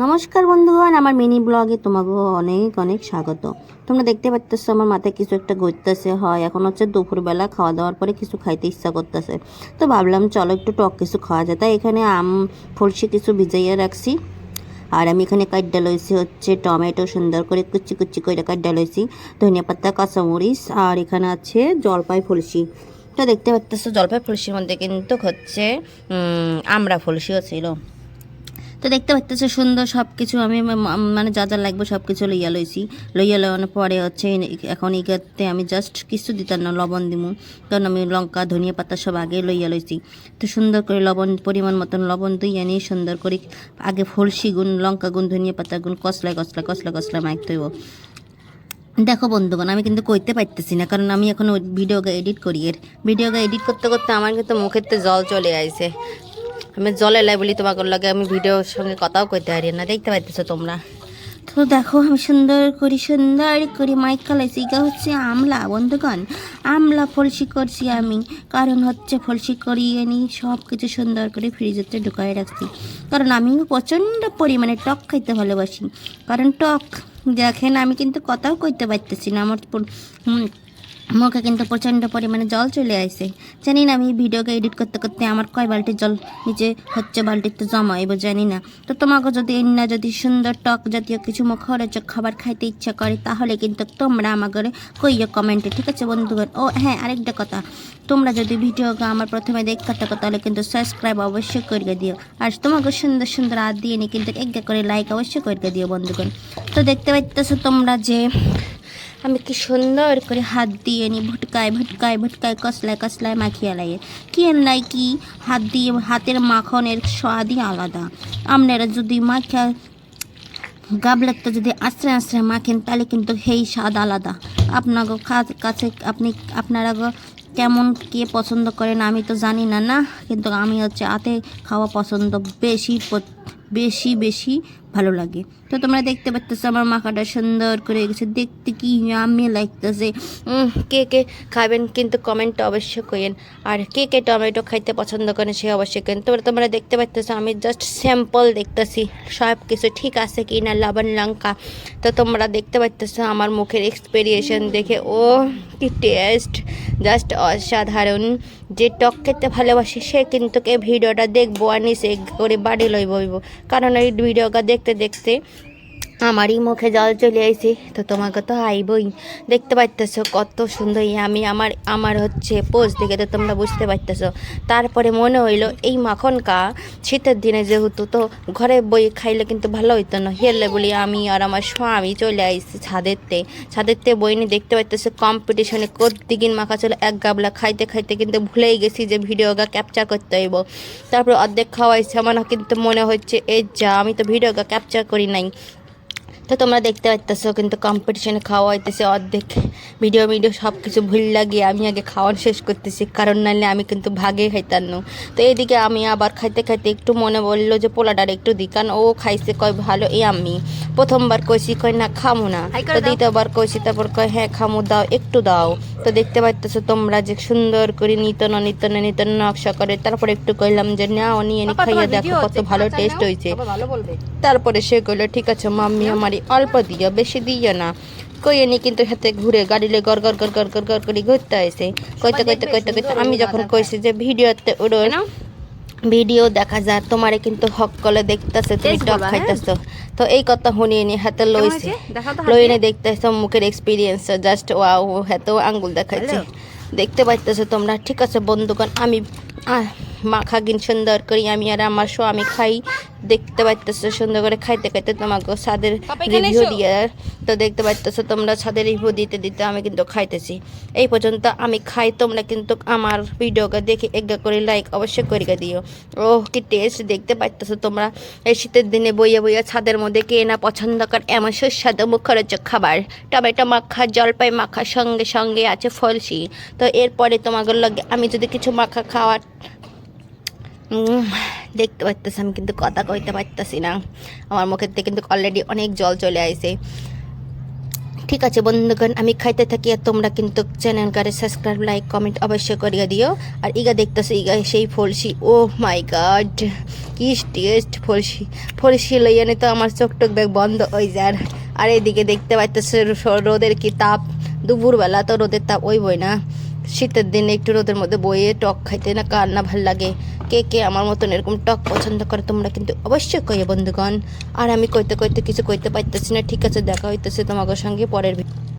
নমস্কার বন্ধুগণ, আমার মিনি ব্লগে তোমাকে অনেক অনেক স্বাগত। তোমরা দেখতে পাচ্ছ আমার মাথায় কিছু একটা ঘুরতেছে। হয় এখন হচ্ছে দুপুরবেলা, খাওয়া দাওয়ার পরে কিছু খাইতে ইচ্ছা করতেছে, তো ভাবলাম চলো একটু টক কিছু খাওয়া যায়। তাই এখানে ফলসি কিছু ভিজাইয়া রাখছি। আর আমি এখানে কাট্টা লইছি হচ্ছে টমেটো, সুন্দর করে কুচি কুচি করে কাট্টা লইছি, ধনিয়া পাতা, কাঁচামরিচ, আর এখানে আছে জলপাই ফলসি। তো দেখতে পাচ্ছ জলপাই ফলসির মধ্যে কিন্তু হচ্ছে আমড়া ফলসিও ছিল। তো দেখতে পাচ্তেছে সুন্দর সব কিছু আমি মানে যা যা লাগবে সব কিছু লইয়া লওয়ানোর পরে হচ্ছে এখন ইগাতে আমি জাস্ট কিছু দিতাম না, লবণ দিমু, কারণ আমি লঙ্কা ধনিয়া পাতা সব আগে লইয়া লইছি। তো সুন্দর করে লবণ, পরিমাণ মতন লবণ দিয়ে নিয়ে সুন্দর করে আগে ফলসি গুণ, লঙ্কা গুণ, ধনিয়া পাতা গুণ কষলায় মাইক তৈব। দেখো বন্ধুগণ, আমি কিন্তু কইতে পারতেছি না, কারণ আমি এখন ভিডিওটা এডিট করি। ভিডিওটা এডিট করতে করতে আমার কিন্তু মুখেতে জল চলে আইছে। আমি জলে লাই বলি তোমাকে লাগে আমি ভিডিওর সঙ্গে কথাও কইতে পারি না, দেখতে পাইতেছো তোমরা। তো দেখো আমি সুন্দর করি মাইক খালাইছি। এটা হচ্ছে আমলা বন্ধুগণ, আমলা ফলসি করছি আমি, কারণ হচ্ছে ফলসি করিয়ে নিই সব কিছু সুন্দর করে ফ্রিজেতে ঢুকাই রাখছি, কারণ আমি প্রচণ্ড পরিমাণে টক খাইতে ভালোবাসি। কারণ টক দেখেন আমি কিন্তু কথাও কইতে পারতেছি না, আমার মুখে কিন্তু প্রচণ্ড পরিমাণে জল চলে আসে। জানি না আমি ভিডিওকে এডিট করতে করতে আমার কয় বালতি জল নিচে হচ্ছে বালতিতে জমা এবার জানি না। তো তোমাকে যদি যদি সুন্দর টক জাতীয় কিছু মুখরোচক খাবার খাইতে ইচ্ছা করে, তাহলে কিন্তু তোমরা আমাকে কইও কমেন্টে, ঠিক আছে বন্ধুগণ। ও হ্যাঁ, আরেকটা কথা, তোমরা যদি ভিডিওকে আমার প্রথমে দেখতে থাকো তাহলে কিন্তু সাবস্ক্রাইব অবশ্যই করে দিও, আর তোমাকে সুন্দর সুন্দর হাত দিয়ে নিয়ে কিন্তু একটা করে লাইক অবশ্যই করে দিও বন্ধুগণ। তো দেখতে পাইতেছো তোমরা যে আমি কি সুন্দর করে হাত দিয়ে নি ভুটকায় কসলায় মাখিয়ে লাগে। কি নাই কি হাত দিয়ে, হাতের মাখনের স্বাদই আলাদা। আপনারা যদি মাখা গাবলাতে যদি আশ্রে আশ্রে মাখেন তাহলে কিন্তু সেই স্বাদ আলাদা। আপনাকে কাছে আপনারা কেমন কে পছন্দ করেন আমি তো জানি না, কিন্তু আমি হচ্ছে হাতে খাওয়া পছন্দ বেশি বেশি ভালো লাগে। তো তোমরা দেখতে পাচ্ছ আমার মাখাটা সুন্দর করে গেছে, দেখতে কি আমি লাগতেছে। কে কে খাবেন কিন্তু কমেন্টে অবশ্যই করেন, আর কে কে টমেটো খাইতে পছন্দ করেন সে অবশ্যই করেন। তোমরা দেখতে পাচ্ছ আমি জাস্ট স্যাম্পল দেখতেছি সব কিছু ঠিক আছে কি না, লবণ লঙ্কা। তো তোমরা দেখতে পাচ্ছ আমার মুখের এক্সপেরিয়েশন দেখে, ও কি টেস্ট, জাস্ট অসাধারণ। যে টক খেতে ভালোবাসে সে কিন্তু এই ভিডিওটা দেখবো আর নিচে করে বাড়ি লইব, কারণ এই ভিডিওটা দেখতে দেখতে আমারই মুখে জল চলে আইছে। তো তোমাকে তো আইবই, দেখতে পাইতেছো কত সুন্দর আমি আমার হচ্ছে পোজ দেখে তো তোমরা বুঝতে পারতেছো। তারপরে মনে হইলো এই মাখনকা শীতের দিনে যেহেতু, তো ঘরে বই খাইলে কিন্তু ভালো হইতো না, হেললে বলি আমি আর আমার স্বামী চলে আইছি ছাদেরতে বই নিয়ে। দেখতে পাইতেছো কম্পিটিশনে দিকিন মাখা চলে, এক গাবলা খাইতে খাইতে কিন্তু ভুলেই গেছি যে ভিডিওটা ক্যাপচার করতে হইব। তারপরে অর্ধেক খাওয়াইছে আমার কিন্তু মনে হচ্ছে এই যা আমি তো ভিডিওটা ক্যাপচার করি নাই। তো তোমরা দেখতে পাচ্তেছো কিন্তু কম্পিটিশনে খাওয়া হইতেছে, অর্ধেক ভিডিও সব কিছু ভুল লাগিয়ে আমি আগে খাওয়ানো শেষ করতেছি, কারণ নাহলে আমি কিন্তু ভাগে খাইতাম না। তো এইদিকে আমি আবার খাইতে খাইতে একটু মনে বললো যে পোলাটার একটু দিই, কারণ ও খাইছে কয় ভালো। আমি প্রথমবার কইছি কয় না খামু না, তো দ্বিতীয়বার কইছি, তারপর কয় হ্যাঁ খামু, দাও একটু দাও। তো দেখতে পাচ্তেছো তোমরা যে সুন্দর করে নিতন নকশা করে, তারপরে একটু কইলাম যে নাও নিয়ে খাইয়ে দেখো কত ভালো টেস্ট হয়েছে। তারপরে সে কইলো ঠিক আছে মাম্মি আমারই অল্প দিও, বেশি দিও না। কইয়ে নি কিন্তু হাতে ঘুরে গাড়িলে গড় করে ঘুরতে আসে। কইতে আমি যখন কইছি যে ভিডিওতে উড়ো না, ভিডিও দেখা যায় তোমারে কিন্তু হক কলে দেখতেছে তুমি টক খাইতেছো। তো এই কথা শুনিয়ে নি হাতে লইনে দেখতেছো মুখের এক্সপিরিয়েন্স জাস্ট ওয়াও, হাতেও আঙ্গুল দেখাইছে। দেখতে পাইতেছো তোমরা, ঠিক আছে বন্ধুগণ। আমি মাখা গিন সুন্দর করি আমি আর আমার স্বামী খাই। দেখতে পাইতেছো সুন্দর করে খাইতে খাইতে তোমাকে স্বাদের রিভিউ দিয়ে। তো দেখতে পাইতেছো তোমরা স্বাদের রিভিউ দিতে দিতে আমি কিন্তু খাইতেছি। এই পর্যন্ত আমি খাই, তোমরা কিন্তু আমার ভিডিওকে দেখে এগা করে লাইক অবশ্যই করে দিও। ও কি টেস্ট, দেখতে পাইতেছো তোমরা। এই শীতের দিনে বইয়া ছাদের মধ্যে কে না পছন্দ কর এমন সুস্বাদু মুখরোচক খাবার, টমেটো মাখা, জলপাই মাখা, সঙ্গে সঙ্গে আছে ফলসি। তো এরপরে তোমাদের লগে আমি যদি কিছু মাখা খাওয়ার দেখতে পারতেছি, আমি কিন্তু কথা কইতে পারতেছি না, আমার মুখের থেকে কিন্তু অলরেডি অনেক জল চলে আসে। ঠিক আছে বন্ধুগণ, আমি খাইতে থাকি আর তোমরা কিন্তু চ্যানেল করে সাবস্ক্রাইব লাইক কমেন্ট অবশ্যই করিয়ে দিও। আর ইগা দেখতেছে ইগা সেই ফলসি, ও মাই গড কি টেস্ট ফলসি। ফলসি লইয়া নি তো আমার চোখ টোক দেখ বন্ধ হয়ে যায়। আর এইদিকে দেখতে পাইতেছে রোদের কি তাপ, দুপুরবেলা তো রোদের তাপ ওই বই না, শীতের দিনে একটু রোদের মধ্যে বইয়ে টক খাইতে না কার না ভাল লাগে। কে কে আমার মতন এরকম টক পছন্দ করে তোমরা কিন্তু অবশ্যই কইয়ে বন্ধুগণ। আর আমি কইতে কইতে কিছু কইতে পারতেছি না। ঠিক আছে, দেখা হইতেছে তোমাদের সঙ্গে পরের